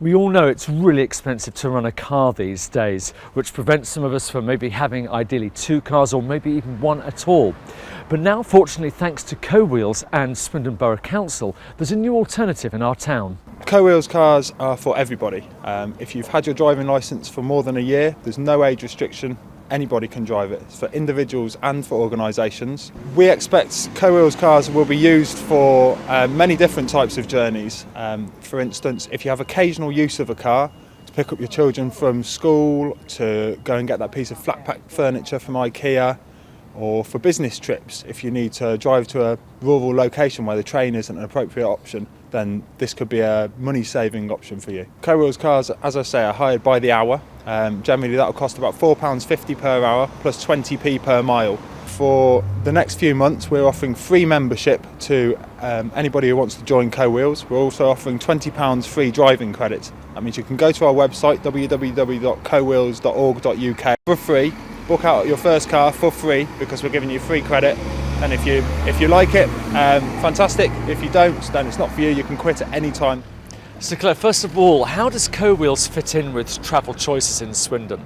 We all know it's really expensive to run a car these days, which prevents some of us from maybe having ideally 2 cars or maybe even 1 at all. But now, fortunately, thanks to Co-Wheels and Swindon Borough Council, there's a new alternative in our town. Co-Wheels cars are for everybody. If you've had your driving licence for more than a year, there's no age restriction. Anybody can drive it. It's for individuals and for organisations. We expect Co-Wheels cars will be used for many different types of journeys. For instance, if you have occasional use of a car to pick up your children from school, to go and get that piece of flat pack furniture from IKEA, or for business trips, if you need to drive to a rural location where the train isn't an appropriate option, then this could be a money-saving option for you. Co-Wheels cars, as I say, are hired by the hour. Generally that will cost about £4.50 per hour plus 20p per mile. For the next few months we're offering free membership to anybody who wants to join Co-Wheels. We're also offering £20 free driving credits. That means you can go to our website www.cowheels.org.uk for free, book out your first car for free because we're giving you free credit. And if you like it, fantastic. If you don't, then it's not for you. You can quit at any time. So Claire, first of all, how does Co-Wheels fit in with travel choices in Swindon?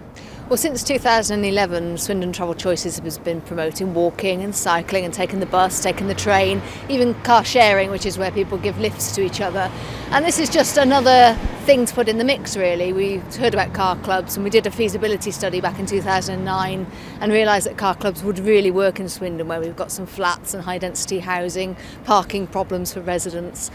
Well, since 2011, Swindon Travel Choices has been promoting walking and cycling and taking the bus, taking the train, even car sharing, which is where people give lifts to each other. And this is just another thing to put in the mix, really. We heard about car clubs and we did a feasibility study back in 2009 and realised that car clubs would really work in Swindon, where we've got some flats and high density housing, parking problems for residents.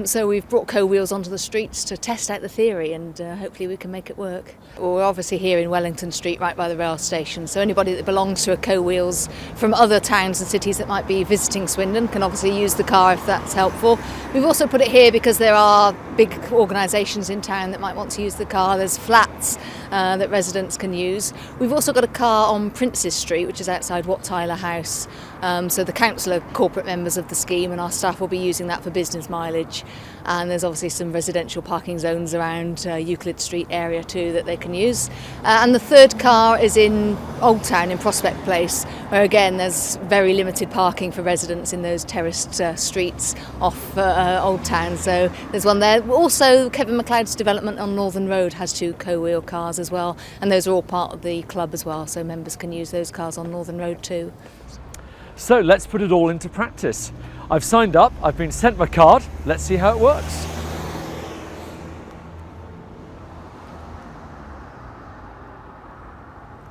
So we've brought Co-Wheels onto the streets to test out the theory, and hopefully we can make it work. Well, we're obviously here in Wellington Street, right by the rail station, so anybody that belongs to a Co-Wheels from other towns and cities that might be visiting Swindon can obviously use the car if that's helpful. We've also put it here because there are big organisations in town that might want to use the car. There's flats that residents can use. We've also got a car on Princes Street, which is outside Wat Tyler House. So the council are corporate members of the scheme, and our staff will be using that for business mileage. And there's obviously some residential parking zones around Euclid Street area too that they can use. And the third car is in Old Town in Prospect Place, where again there's very limited parking for residents in those terraced streets off Old Town. So there's one there. Also, Kevin MacLeod's development on Northern Road has 2 Co-Wheel cars as well, and those are all part of the club as well, so members can use those cars on Northern Road too. So let's put it all into practice. I've signed up, I've been sent my card, let's see how it works.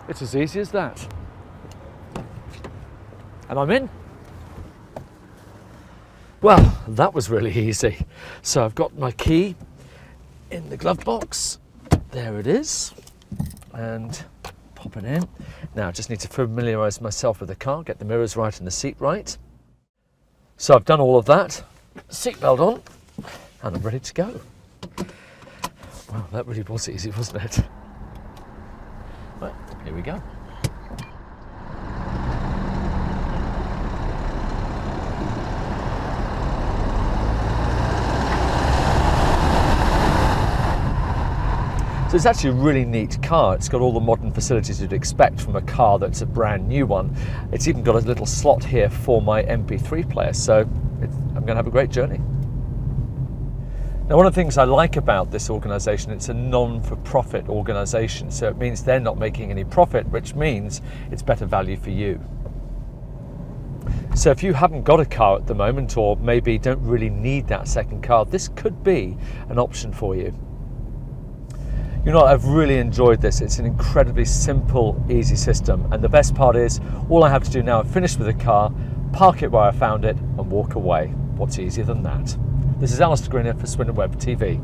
It's as easy as that. And I'm in. Well, that was really easy. So I've got my key in the glove box. There it is. And pop it in. Now I just need to familiarise myself with the car, get the mirrors right and the seat right. So I've done all of that, seatbelt on, and I'm ready to go. Wow, that really was easy, wasn't it? Right, here we go. So it's actually a really neat car. It's got all the modern facilities you'd expect from a car that's a brand new one. It's even got a little slot here for my MP3 player, so I'm going to have a great journey. Now, one of the things I like about this organisation, it's a non-for-profit organisation, so it means they're not making any profit, which means it's better value for you. So if you haven't got a car at the moment, or maybe don't really need that second car, this could be an option for you. You know, I've really enjoyed this. It's an incredibly simple, easy system. And the best part is, all I have to do now, I've finished with the car, park it where I found it and walk away. What's easier than that? This is Alistair Greener for Swindon Web TV.